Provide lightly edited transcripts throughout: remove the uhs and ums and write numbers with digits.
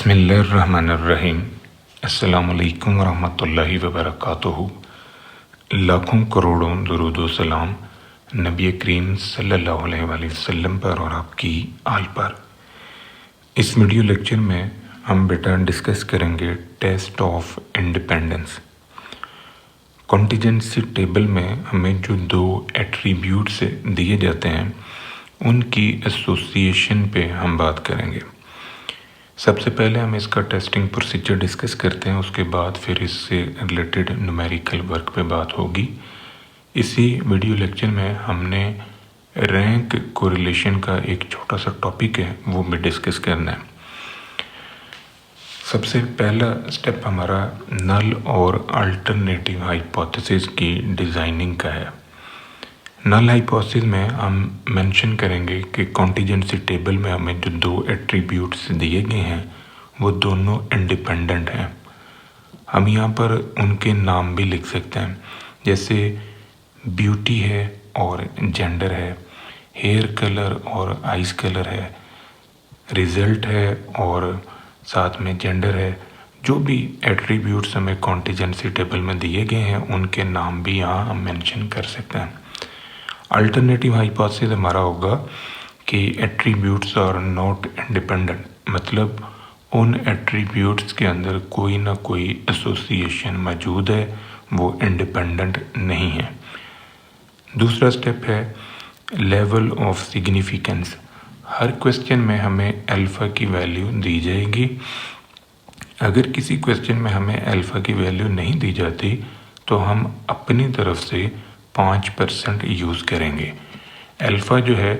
बिस्मिल्लाहिर्रहमानिर्रहीम। अस्सलामुअलैकुम वरहमतुल्लाहि वबरकातुहू। लाखों करोड़ों दुरूद व सलाम नबी करीम सल्लल्लाहु अलैहि वसल्लम पर और आपकी आल पर। इस वीडियो लेक्चर में हम बेटा डिस्कस करेंगे test of independence. Contingency table में हमें जो दो एट्रीब्यूट्स दिए जाते हैं उनकी एसोसिएशन पे हम बात करेंगे। सबसे पहले हम इसका टेस्टिंग प्रोसीजर डिस्कस करते हैं, उसके बाद फिर इससे रिलेटेड न्यूमेरिकल वर्क पे बात होगी। इसी वीडियो लेक्चर में हमने रैंक कोरिलेशन का एक छोटा सा टॉपिक है वो भी डिस्कस करना है। सबसे पहला स्टेप हमारा नल और अल्टरनेटिव हाइपोथेसिस की डिज़ाइनिंग का है। नल हाइपोथेसिस में हम मेंशन करेंगे कि कॉन्टिजेंसी टेबल में हमें जो दो एट्रीब्यूट्स दिए गए हैं वो दोनों इंडिपेंडेंट हैं। हम यहाँ पर उनके नाम भी लिख सकते हैं, जैसे ब्यूटी है और जेंडर है, हेयर कलर और आइज कलर है, रिजल्ट है और साथ में जेंडर है। जो भी एट्रीब्यूट्स हमें कॉन्टिजेंसी टेबल में दिए गए हैं उनके नाम भी यहाँ हम मेंशन कर सकते हैं। अल्टरनेटिव हाइपोथेसिस हमारा होगा कि एट्रीब्यूट्स आर नॉट इंडिपेंडेंट, मतलब उन एट्रीब्यूट्स के अंदर कोई ना कोई एसोसिएशन मौजूद है, वो इंडिपेंडेंट नहीं है। दूसरा स्टेप है level of significance. Her question में हमें अल्फ़ा की वैल्यू दी जाएगी। अगर किसी क्वेश्चन में हमें अल्फ़ा की वैल्यू नहीं दी जाती तो हम अपनी तरफ से 5% यूज़ करेंगे। अल्फ़ा जो है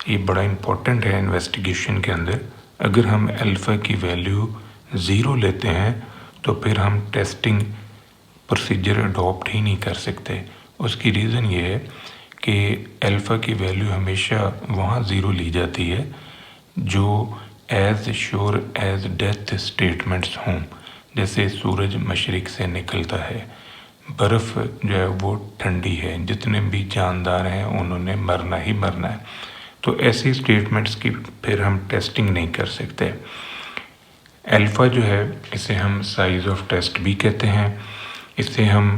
ये बड़ा इम्पोर्टेंट है इन्वेस्टिगेशन के अंदर। अगर हम अल्फ़ा की वैल्यू 0 लेते हैं तो फिर हम टेस्टिंग प्रोसीजर अडॉप्ट ही नहीं कर सकते। उसकी रीज़न ये है कि अल्फ़ा की वैल्यू हमेशा वहाँ 0 ली जाती है जो as sure as death statements हों, जैसे सूरज मशरिक़ से निकलता है, बर्फ़ जो है वो ठंडी है, जितने भी जानदार हैं उन्होंने मरना ही मरना है। तो ऐसी स्टेटमेंट्स की फिर हम टेस्टिंग नहीं कर सकते। अल्फ़ा जो है इसे हम साइज़ ऑफ टेस्ट भी कहते हैं। इसे हम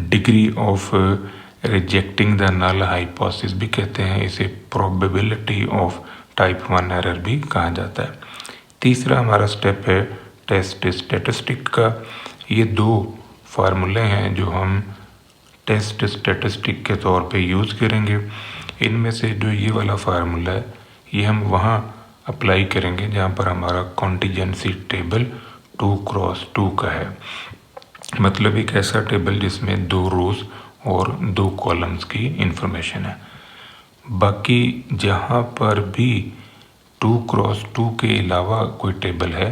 degree of rejecting the null hypothesis भी कहते हैं। इसे प्रोबेबिलिटी ऑफ टाइप 1 एरर भी कहा जाता है। तीसरा हमारा स्टेप है टेस्ट स्टैटिस्टिक का। ये दो फार्मूले हैं जो हम टेस्ट स्टैटिस्टिक के तौर पे यूज़ करेंगे। इनमें से जो ये वाला फार्मूला है ये हम वहाँ अप्लाई करेंगे जहाँ पर हमारा कॉन्टिजेंसी टेबल 2x2 का है, मतलब एक ऐसा टेबल जिसमें 2 रोज़ और 2 कॉलम्स की इंफॉर्मेशन है। बाकी जहाँ पर भी 2x2 के अलावा कोई टेबल है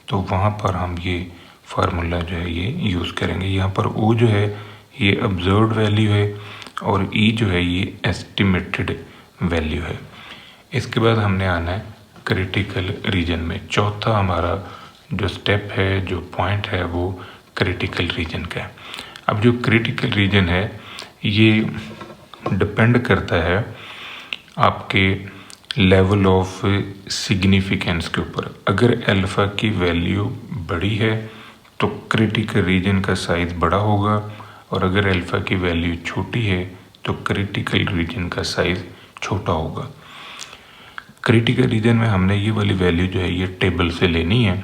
तो वहाँ पर हम ये फार्मूला जो है ये यूज़ करेंगे। यहाँ पर O जो है ये ऑब्जर्व्ड वैल्यू है और E जो है ये एस्टिमेटेड वैल्यू है। इसके बाद हमने आना है क्रिटिकल रीजन में। चौथा हमारा जो स्टेप है, जो पॉइंट है, वो क्रिटिकल रीजन का है। अब जो क्रिटिकल रीजन है ये डिपेंड करता है आपके लेवल ऑफ सिग्निफिकेंस के ऊपर। अगर अल्फ़ा की वैल्यू बड़ी है तो क्रिटिकल रीजन का साइज़ बड़ा होगा, और अगर अल्फ़ा की वैल्यू छोटी है तो क्रिटिकल रीजन का साइज़ छोटा होगा। क्रिटिकल रीजन में हमने ये वाली वैल्यू जो है ये टेबल से लेनी है।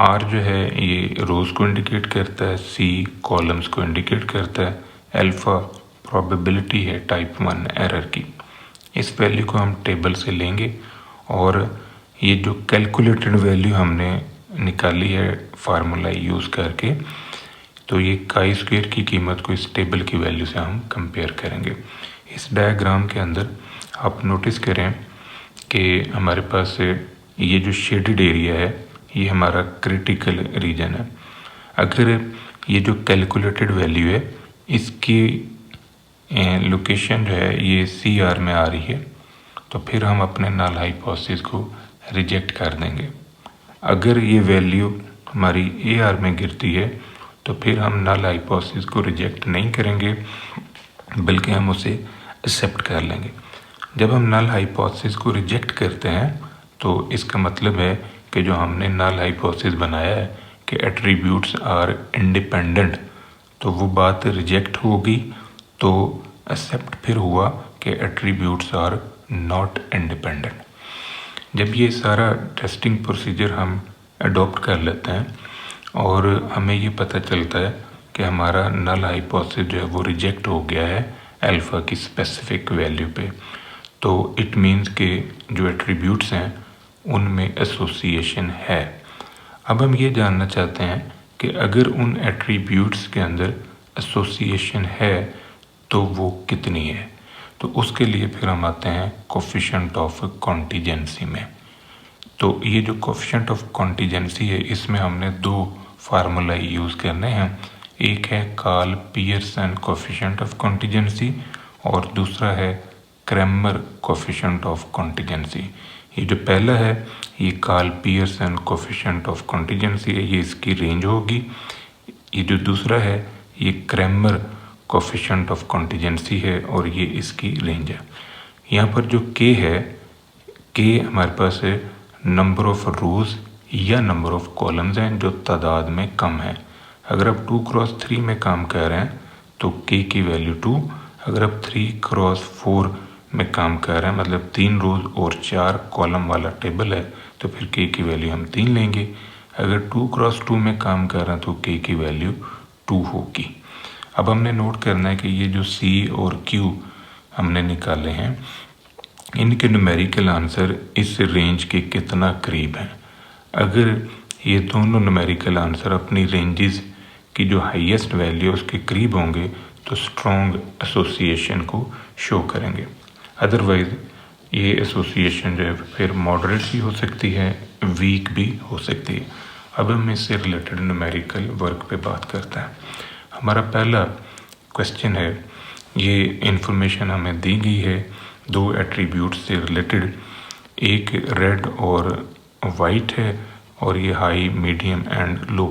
R जो है ये रोज़ को इंडिकेट करता है, C कॉलम्स को इंडिकेट करता है, अल्फ़ा प्रोबेबिलिटी है टाइप 1 एरर की। इस वैल्यू को हम टेबल से लेंगे और ये जो कैलकुलेटेड वैल्यू हमने निकाली है फार्मूला यूज़ करके, तो ये काई स्क्वायर की कीमत को इस टेबल की वैल्यू से हम कंपेयर करेंगे। इस डायग्राम के अंदर आप नोटिस करें कि हमारे पास ये जो शेडेड एरिया है ये हमारा क्रिटिकल रीजन है। अगर ये जो कैलकुलेटेड वैल्यू है इसकी लोकेशन जो है ये CR में आ रही है तो फिर हम अपने नल हाइपोथेसिस को रिजेक्ट कर देंगे। अगर ये वैल्यू हमारी AR में गिरती है तो फिर हम नल हाइपोथेसिस को रिजेक्ट नहीं करेंगे बल्कि हम उसे एक्सेप्ट कर लेंगे। जब हम नल हाइपोथेसिस को रिजेक्ट करते हैं तो इसका मतलब है कि जो हमने नल हाइपोथेसिस बनाया है कि एट्रीब्यूट्स आर इंडिपेंडेंट, तो वो बात रिजेक्ट होगी। तो एक्सेप्ट फिर हुआ कि एट्रीब्यूट्स आर नॉट इंडिपेंडेंट। जब ये सारा टेस्टिंग प्रोसीजर हम अडॉप्ट कर लेते हैं और हमें ये पता चलता है कि हमारा नल हाइपोथेसिस जो है वो रिजेक्ट हो गया है अल्फ़ा की स्पेसिफिक वैल्यू पे, तो इट मीन्स कि जो एट्रीब्यूट्स हैं उनमें एसोसिएशन है। अब हम ये जानना चाहते हैं कि अगर उन एट्रीब्यूट्स के अंदर एसोसिएशन है तो वो कितनी है। तो उसके लिए फिर हम आते हैं कोफिशिएंट ऑफ कॉन्टीजेंसी में। तो ये जो कोफिशिएंट ऑफ कॉन्टीजेंसी है, इसमें हमने दो फार्मूला यूज़ करने हैं। एक है Karl Pearson coefficient of contingency और दूसरा है क्रैमर कोफिशिएंट ऑफ कॉन्टीजेंसी। ये जो पहला है ये Karl Pearson coefficient of contingency है, ये इसकी रेंज होगी। ये जो दूसरा है ये क्रैमर कोफिशिएंट ऑफ कॉन्टीजेंसी है और ये इसकी रेंज है। यहाँ पर जो के है, के हमारे पास है नंबर ऑफ रोज़ या नंबर ऑफ कॉलम्स हैं जो तादाद में कम है। अगर आप 2x3 में काम कर रहे हैं तो के की वैल्यू 2। अगर आप 3x4 में काम कर रहे हैं, मतलब 3 रोज़ और 4 कॉलम वाला टेबल है, तो फिर के की वैल्यू हम 3 लेंगे। अगर 2x2 में काम कर रहे हैं तो के की वैल्यू 2 होगी। अब हमने नोट करना है कि ये जो सी और क्यू हमने निकाले हैं, इनके न्यूमेरिकल आंसर इस रेंज के कितना करीब हैं। अगर ये दोनों न्यूमेरिकल आंसर अपनी रेंजेस की जो हाईएस्ट वैल्यू उसके करीब होंगे तो स्ट्रॉन्ग एसोसिएशन को शो करेंगे। अदरवाइज ये एसोसिएशन जो है फिर मॉडरेट भी हो सकती है, वीक भी हो सकती है। अब हम इससे रिलेटेड न्यूमेरिकल वर्क पे बात करते हैं। हमारा पहला क्वेश्चन है, ये इंफॉर्मेशन हमें दी गई है दो एट्रीब्यूट से रिलेटेड, एक रेड और वाइट है और ये हाई, मीडियम एंड लो।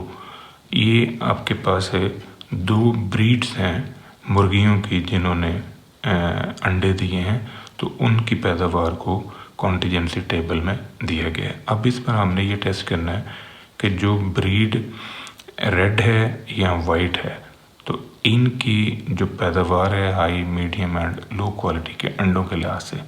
ये आपके पास है दो ब्रीड्स हैं मुर्गियों की जिन्होंने अंडे दिए हैं, तो उनकी पैदावार को कॉन्टीजेंसी टेबल में दिया गया है। अब इस पर हमने ये टेस्ट करना है कि जो ब्रीड रेड है या वाइट है, तो इनकी जो पैदावार है high, medium and low quality के अंडों के लिहाज से,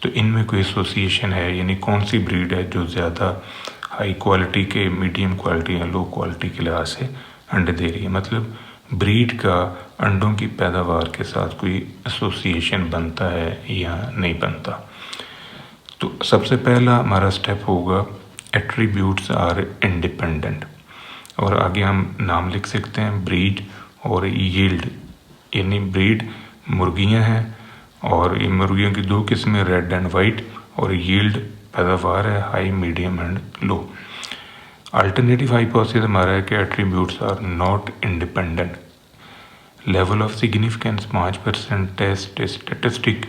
तो इनमें कोई एसोसिएशन है, यानी कौन सी ब्रीड है जो ज़्यादा हाई क्वालिटी के, मीडियम क्वालिटी या लो क्वालिटी के लिहाज से अंडे दे रही है। मतलब ब्रीड का अंडों की पैदावार के साथ कोई एसोसिएशन बनता है या नहीं बनता। तो सबसे पहला हमारा स्टेप होगा एट्रीब्यूट्स आर इंडिपेंडेंट, और आगे हम नाम लिख सकते हैं ब्रीड और यील्ड, यानी ब्रीड मुर्गियां हैं और ये मुर्गियों की दो किस्में रेड एंड वाइट, और यील्ड पैदावार है high, medium and low. Alternative hypothesis हमारा है कि attributes are not independent. Level of significance 5% test statistic,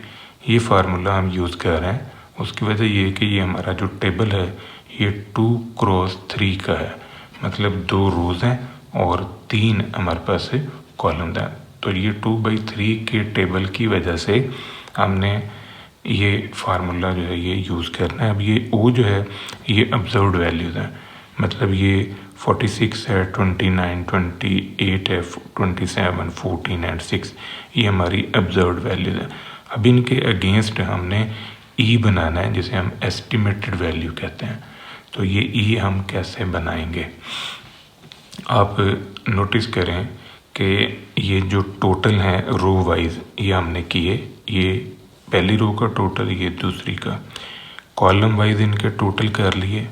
ये फार्मूला हम यूज़ कर रहे हैं। उसकी वजह ये है कि ये हमारा जो टेबल है ये 2x3 का है, मतलब 2 रोज़ हैं और 3 हमारे पास से कॉलम हैं। तो ये 2/3 के टेबल की वजह से हमने ये फार्मूला जो है ये यूज़ करना है। अब ये ओ जो है ये ऑब्जर्व्ड वैल्यूज़ हैं, मतलब ये 46 है, 29, 28 है, 27, 14 एंड 6, ये हमारी ऑब्जर्व्ड वैल्यूज़ है। अब इनके अगेंस्ट हमने ई बनाना है, जिसे हम एस्टिमेटेड वैल्यू कहते हैं। तो ये ई हम कैसे बनाएंगे, आप नोटिस करें कि ये जो टोटल हैं रो वाइज ये हमने किए, ये पहली रो का टोटल, ये दूसरी का, कॉलम वाइज इनके टोटल कर लिए,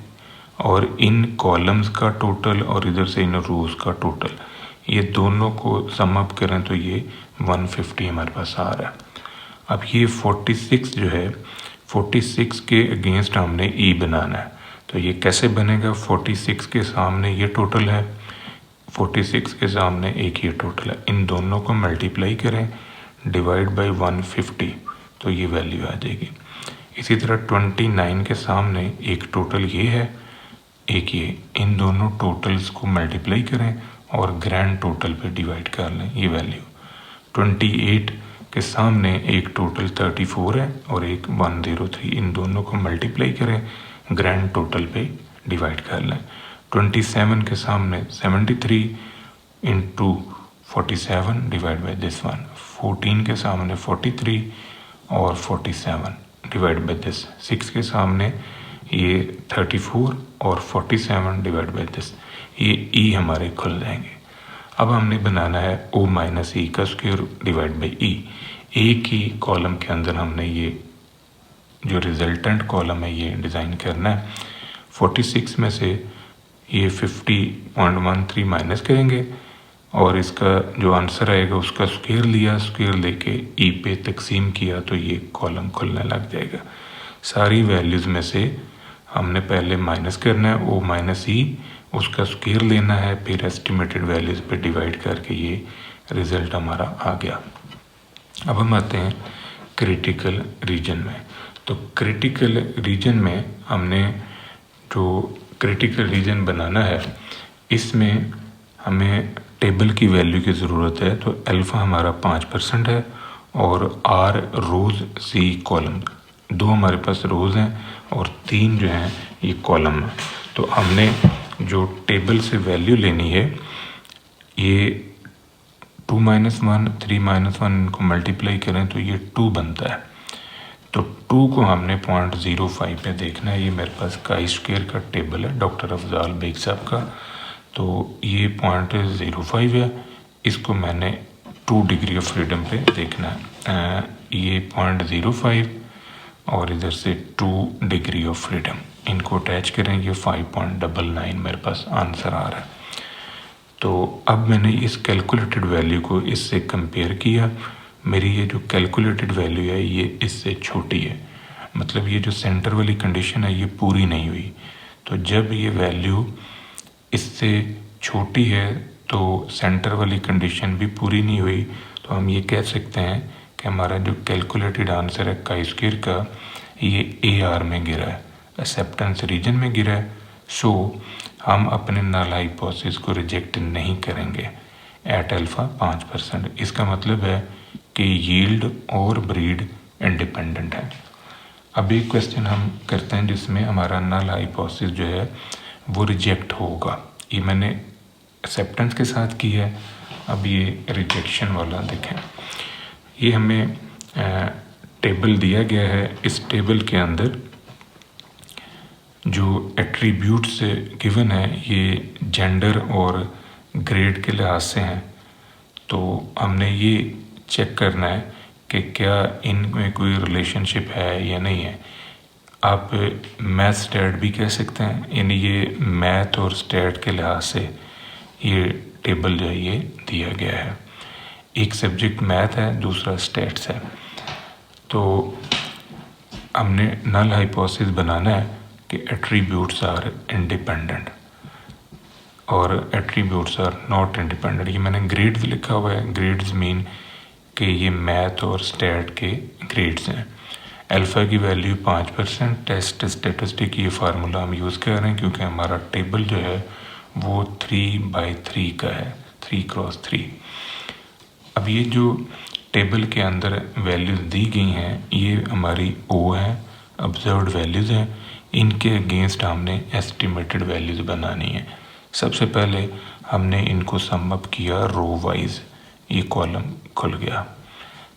और इन कॉलम्स का टोटल और इधर से इन रोज़ का टोटल, ये दोनों को सम अप करें तो ये 150 हमारे पास आ रहा है। अब ये 46 जो है, 46 के अगेंस्ट हमने ई बनाना है। तो ये कैसे बनेगा, 46 के सामने ये टोटल है, 46 के सामने एक ये टोटल है, इन दोनों को मल्टीप्लाई करें डिवाइड बाय 150, तो ये वैल्यू आ जाएगी। इसी तरह 29 के सामने एक टोटल ये है, एक ये, इन दोनों टोटल्स को मल्टीप्लाई करें और ग्रैंड टोटल पे डिवाइड कर लें, ये वैल्यू। 28 के सामने एक टोटल 34 है और एक 103, इन दोनों को मल्टीप्लाई करें, ग्रैंड टोटल पे डिवाइड कर लें। 27 के सामने 73 into 47 divide by this one. 14 के सामने 43 और 47 डिवाइड बाई दिस। 6 के सामने ये 34 और 47 डिवाइड बाई दिस। ये ई हमारे खुल जाएंगे। अब हमने बनाना है ओ माइनस ई का स्क्वायर डिवाइड बाई ई। एक ही कॉलम के अंदर हमने ये जो रिजल्टेंट कॉलम है ये डिज़ाइन करना है। 46 में से ये 50.13 माइनस करेंगे और इसका जो आंसर आएगा उसका स्क्वायर लिया, स्क्वायर लेके ई पे तकसीम किया तो ये कॉलम खुलने लग जाएगा। सारी वैल्यूज़ में से हमने पहले माइनस करना है ओ माइनस ई, उसका स्क्वायर लेना है, फिर एस्टिमेटेड वैल्यूज़ पे डिवाइड करके ये रिज़ल्ट हमारा आ गया। अब हम आते हैं क्रिटिकल रीजन में। तो क्रिटिकल रीजन में हमने जो क्रिटिकल रीजन बनाना है इसमें हमें टेबल की वैल्यू की ज़रूरत है। तो अल्फ़ा हमारा 5% है और आर रोज़ सी कॉलम। 2 हमारे पास रोज़ हैं और 3 जो हैं ये कॉलम है। तो हमने जो टेबल से वैल्यू लेनी है ये 2 - 1 3 - 1 इनको मल्टीप्लाई करें तो ये 2 बनता है। तो 2 को हमने 0.05 पे देखना है। ये मेरे पास काई स्क्वायर का टेबल है डॉक्टर अफजाल बेग साहब का। तो ये 0.05 है, इसको मैंने 2 डिग्री ऑफ फ्रीडम पे देखना है। ये 0.05 और इधर से 2 डिग्री ऑफ फ्रीडम, इनको अटैच करें, ये 5.99 मेरे पास आंसर आ रहा है। तो अब मैंने इस कैलकुलेटेड वैल्यू को इससे कंपेयर किया। मेरी ये जो कैलकुलेटेड वैल्यू है ये इससे छोटी है, मतलब ये जो सेंटर वाली कंडीशन है ये पूरी नहीं हुई। तो जब ये वैल्यू इससे छोटी है तो सेंटर वाली कंडीशन भी पूरी नहीं हुई, तो हम ये कह सकते हैं कि हमारा जो कैलकुलेटेड आंसर है काई स्क्वायर का ये ए आर में गिरा है, एक्सेप्टेंस रीजन में गिरा है। सो हम अपने नल हाइपोथेसिस को रिजेक्ट नहीं करेंगे एट अल्फा 5%। इसका मतलब है कि यील्ड और ब्रीड इंडिपेंडेंट है। अब एक क्वेश्चन हम करते हैं जिसमें हमारा नल हाइपोथेसिस जो है वो रिजेक्ट होगा। ये मैंने एक्सेप्टेंस के साथ की है। अब ये रिजेक्शन वाला देखें। ये हमें टेबल दिया गया है। इस टेबल के अंदर जो एट्रीब्यूट्स गिवन है ये जेंडर और ग्रेड के लिहाज से हैं। तो हमने ये चेक करना है कि क्या इनमें कोई रिलेशनशिप है या नहीं है। आप मैथ स्टैट भी कह सकते हैं, यानी ये मैथ और स्टैट के लिहाज से ये टेबल जो है ये दिया गया है। एक सब्जेक्ट मैथ है, दूसरा स्टैट्स है। तो हमने नल हाइपोथेसिस बनाना है कि एट्रीब्यूट्स आर इंडिपेंडेंट और एट्रीब्यूट्स आर नॉट इंडिपेंडेंट। ये मैंने ग्रेड्स लिखा हुआ है। ग्रेड्स मीन कि ये मैथ और स्टैट के ग्रेड्स हैं। अल्फ़ा की वैल्यू 5%। टेस्ट स्टेटिस्टिक ये फार्मूला हम यूज़ कर रहे हैं क्योंकि हमारा टेबल जो है वो 3/3 का है, 3x3। अब ये जो टेबल के अंदर वैल्यूज़ दी गई हैं ये हमारी ओ है, ऑब्जर्व्ड वैल्यूज़ हैं। इनके अगेंस्ट हमने एस्टिमेटेड वैल्यूज़ बनानी है। सबसे पहले हमने इनको सम अप किया रो वाइज, ये कॉलम खुल गया।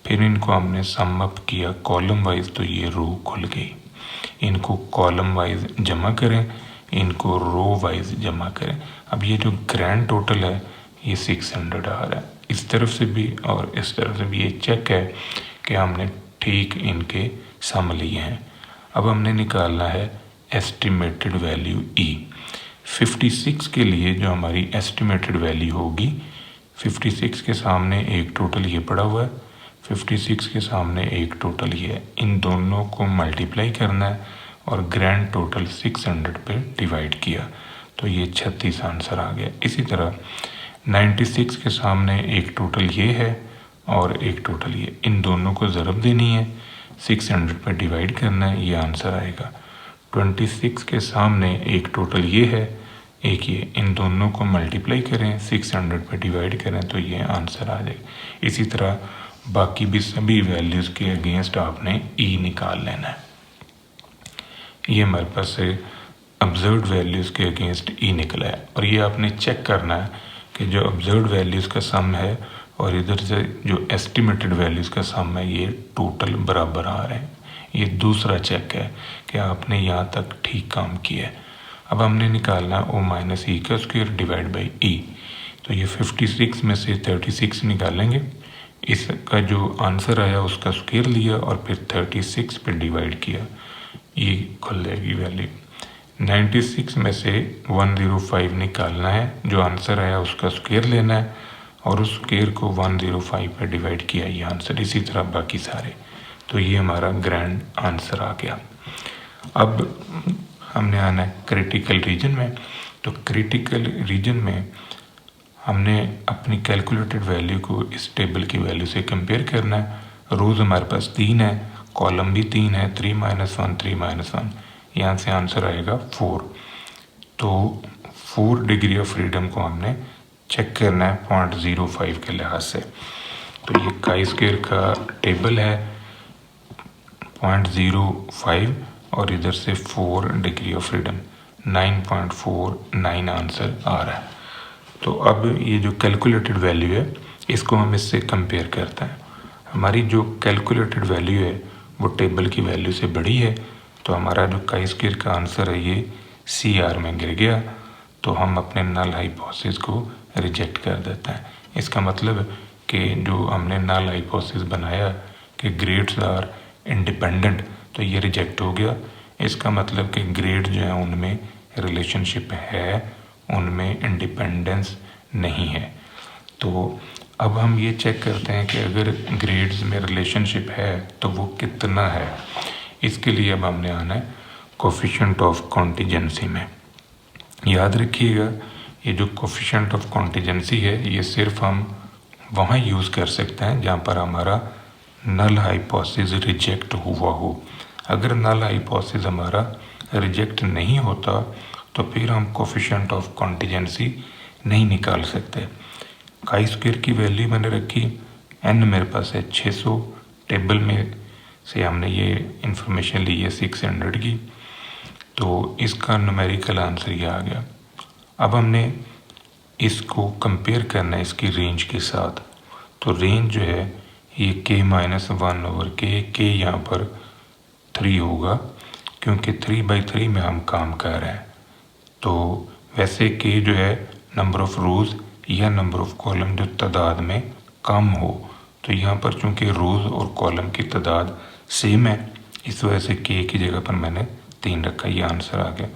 फिर इनको हमने सम अप किया कॉलम वाइज, तो ये रो खुल गई। इनको कॉलम वाइज जमा करें, इनको रो वाइज जमा करें। अब ये जो ग्रैंड टोटल है ये 600 आ रहा है। इस तरफ से भी और इस तरफ से भी ये चेक है कि हमने ठीक इनके सम लिए हैं। अब हमने निकालना है एस्टिमेटेड वैल्यू ई। 56 के लिए जो हमारी एस्टिमेटेड वैल्यू होगी, 56 के सामने एक टोटल ये पड़ा हुआ है, 56 के सामने एक टोटल ये है। इन दोनों को मल्टीप्लाई करना है और ग्रैंड टोटल 600 पे डिवाइड किया तो ये 36 आंसर आ गया। इसी तरह 96 के सामने एक टोटल ये है और एक टोटल ये, इन दोनों को ज़रब देनी है, 600 पे डिवाइड करना है, ये आंसर आएगा। 26 के सामने एक टोटल ये है, एक ये, इन दोनों को मल्टीप्लाई करें, 600 पे डिवाइड करें तो ये आंसर आ जाएगा। इसी तरह बाकी भी सभी वैल्यूज़ के अगेंस्ट आपने ई निकाल लेना है। ये हमारे पास ऑब्जर्व्ड वैल्यूज़ के अगेंस्ट ई निकला है। और ये आपने चेक करना है कि जो ऑब्जर्व्ड वैल्यूज़ का सम है और इधर से जो एस्टिमेटेड वैल्यूज़ का सम है ये टोटल बराबर आ रहे हैं। ये दूसरा चेक है कि आपने यहाँ तक ठीक काम किया है। अब हमने निकालना ओ माइनस ई का स्क्वायर डिवाइड बाई ई। तो ये 56 में से 36 निकालेंगे, इसका जो आंसर आया उसका स्क्वायर लिया और फिर 36 पे डिवाइड किया, ये खुल जाएगी वैल्यू। 96 में से 105 निकालना है, जो आंसर आया उसका स्क्वायर लेना है और उस स्क्वायर को 105 पे डिवाइड किया, ये आंसर। इसी तरह बाकी सारे। तो ये हमारा ग्रैंड आंसर आ गया। अब हमने आना है क्रिटिकल रीजन में। तो क्रिटिकल रीजन में हमने अपनी कैलकुलेटेड वैल्यू को इस टेबल की वैल्यू से कंपेयर करना है। रोज़ हमारे पास 3 है, कॉलम भी 3 है, 3 - 1 3 - 1, यहाँ से आंसर आएगा 4। तो 4 डिग्री ऑफ फ्रीडम को हमने चेक करना है 0.05 के लिहाज से। तो ये काई स्क्वायर का टेबल है 0.05 और इधर से 4 डिग्री ऑफ फ्रीडम 9.49 आंसर आ रहा है। तो अब ये जो कैलकुलेटेड वैल्यू है इसको हम इससे कंपेयर करते हैं। हमारी जो कैलकुलेटेड वैल्यू है वो टेबल की वैल्यू से बड़ी है, तो हमारा जो काई स्क्वायर का आंसर है ये CR में गिर गया। तो हम अपने नल हाइपोथेसिस को रिजेक्ट कर देते हैं। इसका मतलब कि जो हमने नल हाइपोथेसिस बनाया कि ग्रेड्स आर इंडिपेंडेंट, तो ये रिजेक्ट हो गया। इसका मतलब कि ग्रेड जो है उनमें रिलेशनशिप है, उनमें इंडिपेंडेंस नहीं है। तो अब हम ये चेक करते हैं कि अगर ग्रेड्स में रिलेशनशिप है तो वो कितना है। इसके लिए अब हमने आना है कोफिशिएंट ऑफ कॉन्टिजेंसी में। याद रखिएगा ये जो कोफिशिएंट ऑफ कॉन्टिजेंसी है ये सिर्फ हम वहाँ यूज़ कर सकते हैं जहाँ पर हमारा नल हाइपोथेसिस रिजेक्ट हुआ हो। अगर नल हाइपोथेसिस हमारा रिजेक्ट नहीं होता तो फिर हम कोफिशिएंट ऑफ कॉन्टिजेंसी नहीं निकाल सकते। काई स्क्वायर की वैल्यू मैंने रखी, n मेरे पास है 600, टेबल में से हमने ये इंफॉर्मेशन ली है 600 की, तो इसका न्यूमेरिकल आंसर ये आ गया। अब हमने इसको कंपेयर करना है इसकी रेंज के साथ। तो रेंज जो है ये k-1/k यहाँ पर 3 होगा क्योंकि 3/3 में हम काम कर रहे हैं। तो वैसे k जो है नंबर ऑफ़ रोज़ या नंबर ऑफ़ कॉलम जो तादाद में कम हो, तो यहाँ पर चूँकि रोज़ और कॉलम की तादाद सेम है इस वजह से k की जगह पर मैंने 3 रखा, ये आंसर आ गया।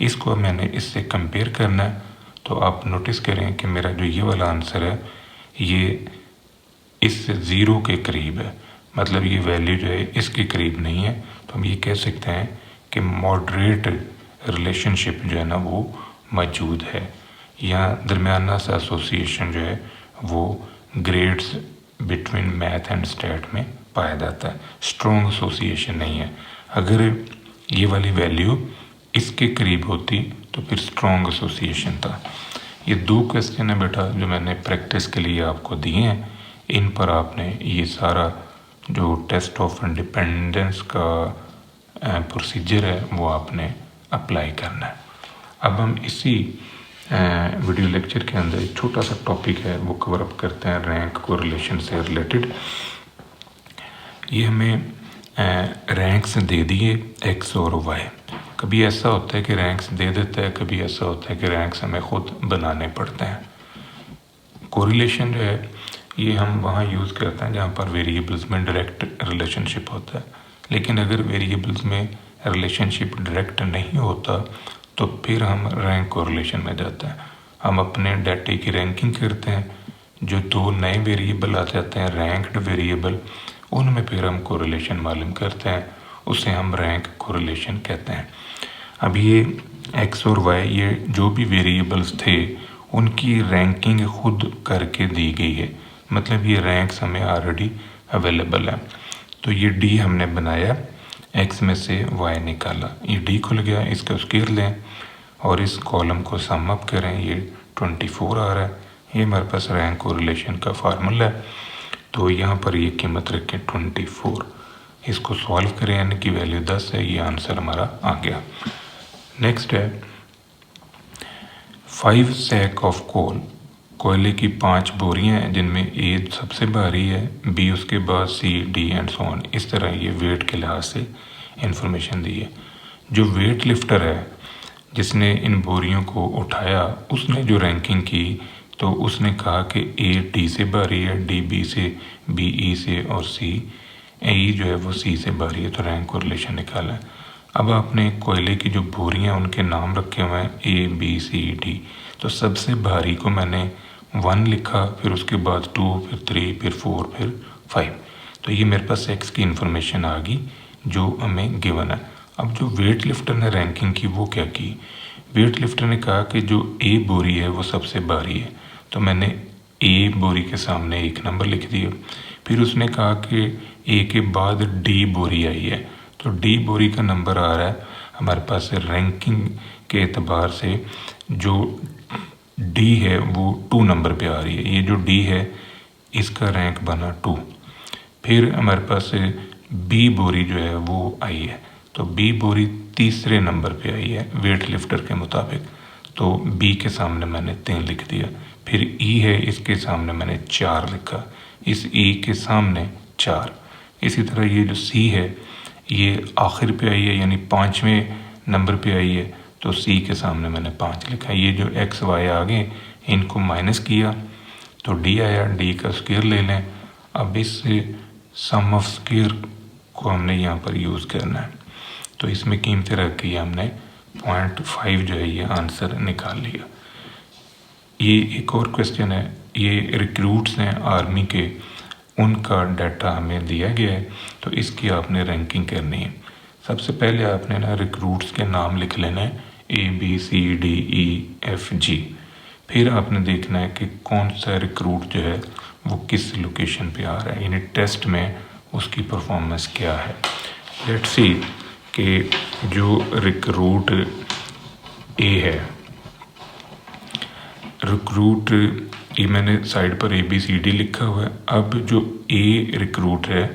इसको मैंने इससे कंपेयर करना है। तो आप नोटिस करें कि मेरा जो ये वाला आंसर है ये इस 0 के करीब है, मतलब ये वैल्यू जो है इसके करीब नहीं है। तो हम ये कह सकते हैं कि मॉडरेट रिलेशनशिप जो है ना वो मौजूद है। यहाँ दरमियाना सा एसोसिएशन जो है वो grades between math and stat में पाया जाता है, स्ट्रॉन्ग एसोसिएशन नहीं है। अगर ये वाली वैल्यू इसके करीब होती तो फिर स्ट्रॉन्ग एसोसिएशन था। ये 2 क्वेश्चन है बेटा जो मैंने प्रैक्टिस के लिए आपको दिए हैं। इन पर आपने ये सारा जो टेस्ट ऑफ इंडिपेंडेंस का प्रोसीजर है वो आपने अप्लाई करना है। अब हम इसी वीडियो लेक्चर के अंदर एक छोटा सा टॉपिक है वो कवर अप करते हैं, रैंक कोरिलेशन से रिलेटेड। ये हमें रैंक्स दे दिए x और y। कभी ऐसा होता है कि रैंक्स दे देता है, कभी ऐसा होता है कि रैंक्स हमें खुद बनाने पड़ते हैं। कोरिलेशन जो है ये हम वहाँ यूज़ करते हैं जहाँ पर वेरिएबल्स में डायरेक्ट रिलेशनशिप होता है। लेकिन अगर वेरिएबल्स में रिलेशनशिप डायरेक्ट नहीं होता तो फिर हम रैंक कोरिलेशन में जाते हैं। हम अपने डाटे की रैंकिंग करते हैं, जो 2 नए वेरिएबल आ जाते हैं रैंक्ड वेरिएबल, उनमें फिर हम कोरिलेशन मालूम करते हैं, उसे हम रैंक कोरिलेशन कहते हैं। अब ये x और y ये जो भी वेरिएबल्स थे उनकी रैंकिंग खुद करके दी गई है, मतलब ये रैंक्स हमें ऑलरेडी अवेलेबल है। तो ये d हमने बनाया, x में से y निकाला, ये d खुल गया, इसका स्क्वायर लें और इस कॉलम को सम अप करें, ये 24 आ रहा है। ये हमारे पास रैंक कोरिलेशन का फार्मूला है। तो यहाँ पर ये कीमत रखें 24, इसको सॉल्व करें, n की वैल्यू 10 है, ये आंसर हमारा आ गया। नेक्स्ट है 5 सैक ऑफ कोल, कोयले की 5 बोरियां हैं जिनमें ए सबसे भारी है, बी उसके बाद सी, डी एंड सो ऑन। इस तरह ये वेट के लिहाज से इंफॉर्मेशन दी है। जो वेट लिफ्टर है जिसने इन बोरियों को उठाया, उसने जो रैंकिंग की तो उसने कहा कि ए डी से भारी है, डी बी से, बी ई से और सी ई जो है वो सी से भारी है। तो रैंक को रिलेशन निकाला। अब आपने कोयले की जो बोरियां उनके नाम रखे हुए हैं ए बी सी डी, तो सबसे भारी को मैंने 1 लिखा, फिर उसके बाद 2, फिर 3, फिर 4, फिर 5। तो ये मेरे पास एक्स की इन्फॉर्मेशन आ गई जो हमें गिवन है। अब जो वेट लिफ्टर ने रैंकिंग की वो क्या की, वेट लिफ्टर ने कहा कि जो ए बोरी है वो सबसे भारी है, तो मैंने ए बोरी के सामने 1 नंबर लिख दिया। फिर उसने कहा कि ए के बाद डी बोरी आई है, तो डी बोरी का नंबर आ रहा है हमारे पास रैंकिंग के एतबार से, जो डी है वो 2 नंबर पे आ रही है। ये जो डी है इसका रैंक बना 2। फिर हमारे पास बी बोरी जो है वो आई है, तो बी बोरी तीसरे नंबर पे आई है वेट लिफ्टर के मुताबिक, तो बी के सामने मैंने 3 लिख दिया। फिर ई है, इसके सामने मैंने 4 लिखा, इस ई के सामने 4। इसी तरह ये जो सी है ये आखिर पे आई है, यानी 5वें नंबर पे आई है, तो सी के सामने मैंने 5 लिखा। ये जो एक्स वाई आ गए इनको माइनस किया तो डी आया, डी का स्क्वायर ले लें। अब इस सम ऑफ स्क्वायर को हमने यहाँ पर यूज़ करना है, तो इसमें कीमतें रख के हमने 0.5 जो है ये आंसर निकाल लिया। ये एक और क्वेश्चन है, ये रिक्रूट्स हैं आर्मी के, उनका डाटा हमें दिया गया है, तो इसकी आपने रैंकिंग करनी है। सबसे पहले आपने ना रिक्रूट्स के नाम लिख लेना है, A B C D E F G. फिर आपने देखना है कि कौन सा रिक्रूट जो है वो किस लोकेशन पे आ रहा है, यानी टेस्ट में उसकी परफॉर्मेंस क्या है। लेट्स सी कि जो रिक्रूट ए है, रिक्रूट ये मैंने साइड पर ए बी सी डी लिखा हुआ है। अब जो ए रिक्रूट है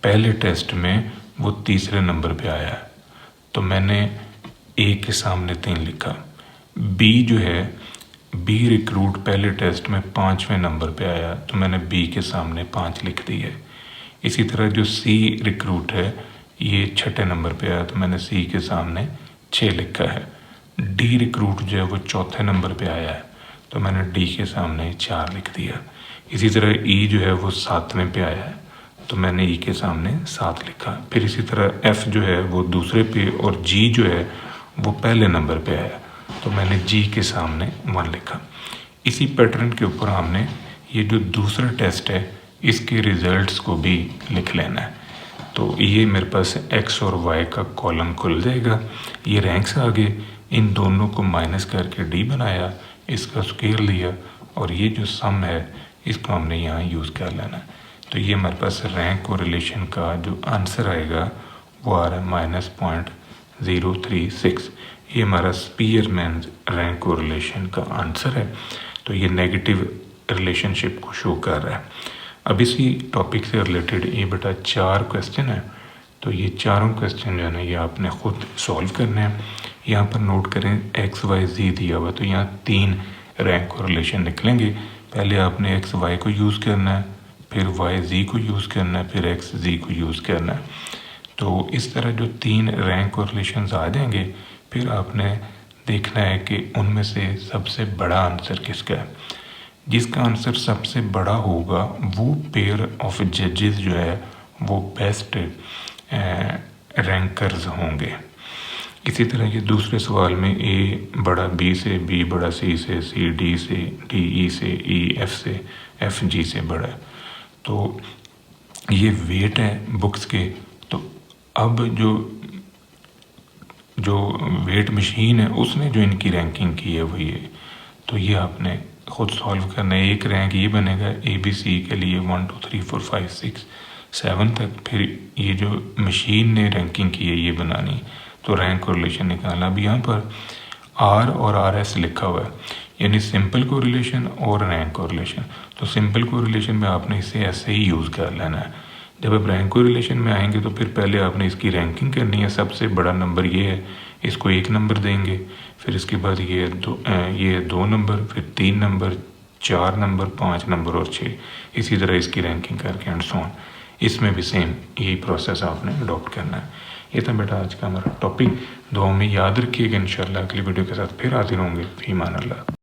पहले टेस्ट में वो तीसरे नंबर पे आया है, तो मैंने ए के सामने 3 लिखा। बी जो है, बी रिक्रूट पहले टेस्ट में 5वें नंबर पे आया, तो मैंने बी के सामने 5 लिख दी है। इसी तरह जो सी रिक्रूट है ये 6ठे नंबर पे आया, तो मैंने सी के सामने 6 लिखा है। डी रिक्रूट जो है वो 4थे नंबर पे आया है, तो मैंने डी के सामने 4 लिख दिया। इसी तरह ई जो है वो 7वें पे आया है, तो मैंने ई के सामने 7 लिखा। फिर इसी तरह एफ जो है वो दूसरे पे, और जी जो है वो पहले नंबर पे आया, तो मैंने जी के सामने 1 लिखा। इसी पैटर्न के ऊपर हमने ये जो दूसरा टेस्ट है इसके रिजल्ट्स को भी लिख लेना है। तो ये मेरे पास एक्स और वाई का कॉलम खुल जाएगा। ये रैंक्स आ गए, इन दोनों को माइनस करके डी बनाया, इसका स्क्वायर लिया, और ये जो सम है इसको हमने यहाँ यूज़ कर लेना। तो ये हमारे पास रैंक कोरिलेशन का जो आंसर आएगा वो आ रहा है -0.036। ये हमारा स्पीयरमैन रैंक कोरिलेशन का आंसर है। तो ये नेगेटिव रिलेशनशिप को शो कर रहा है। अब इसी टॉपिक से रिलेटेड ये बेटा 4 क्वेश्चन है, तो ये चारों क्वेश्चन जो है ना ये आपने खुद सॉल्व करने हैं। यहाँ पर नोट करें एक्स वाई जी दिया हुआ, तो यहाँ 3 रैंक कोरिलेशन निकलेंगे। पहले आपने एक्स वाई को यूज़ करना है, फिर वाई जी को यूज़ करना है, फिर एक्स जी को यूज़ करना है। तो इस तरह जो 3 रैंक कोरिलेशंस आ जाएंगे, फिर आपने देखना है कि उनमें से सबसे बड़ा आंसर किसका है। जिसका आंसर सबसे बड़ा होगा वो पेयर ऑफ जजेस जो है वो बेस्ट रैंकर्स होंगे। इसी तरह ये दूसरे सवाल में ए बड़ा बी से, बी बड़ा सी से, सी डी से, डी ई से, ई एफ से, एफ जी से बड़ा है। तो ये वेट है बुक्स के। तो अब जो वेट मशीन है उसने जो इनकी रैंकिंग की है वो ये, तो ये आपने खुद सॉल्व करना है। एक रैंक ये बनेगा ए बी सी के लिए 1 2 3 4 5 6 7 तक। फिर ये जो मशीन ने रैंकिंग की है ये बनानी, तो रैंक कोरिलेशन निकालना। अब यहाँ पर आर और आर एस लिखा हुआ है, यानी सिंपल कोरिलेशन और रैंक कोरिलेशन। तो सिंपल कोरिलेशन में आपने इसे ऐसे ही यूज़ कर लेना है। जब आप रैंक कोरिलेशन में आएंगे तो फिर पहले आपने इसकी रैंकिंग करनी है। सबसे बड़ा नंबर ये है, इसको 1 नंबर देंगे, फिर इसके बाद ये 2 नंबर, फिर 3 नंबर, 4 नंबर, 5 नंबर और 6, इसी तरह इसकी रैंकिंग करके एंड सो ऑन। इसमें भी सेम यही प्रोसेस आपने अडॉप्ट करना है। ये था बेटा आज का हमारा टॉपिक। दुआ में याद रखिएगा। इंशाल्लाह अगली वीडियो के साथ फिर हाजिर होंगे। फीमान अल्लाह।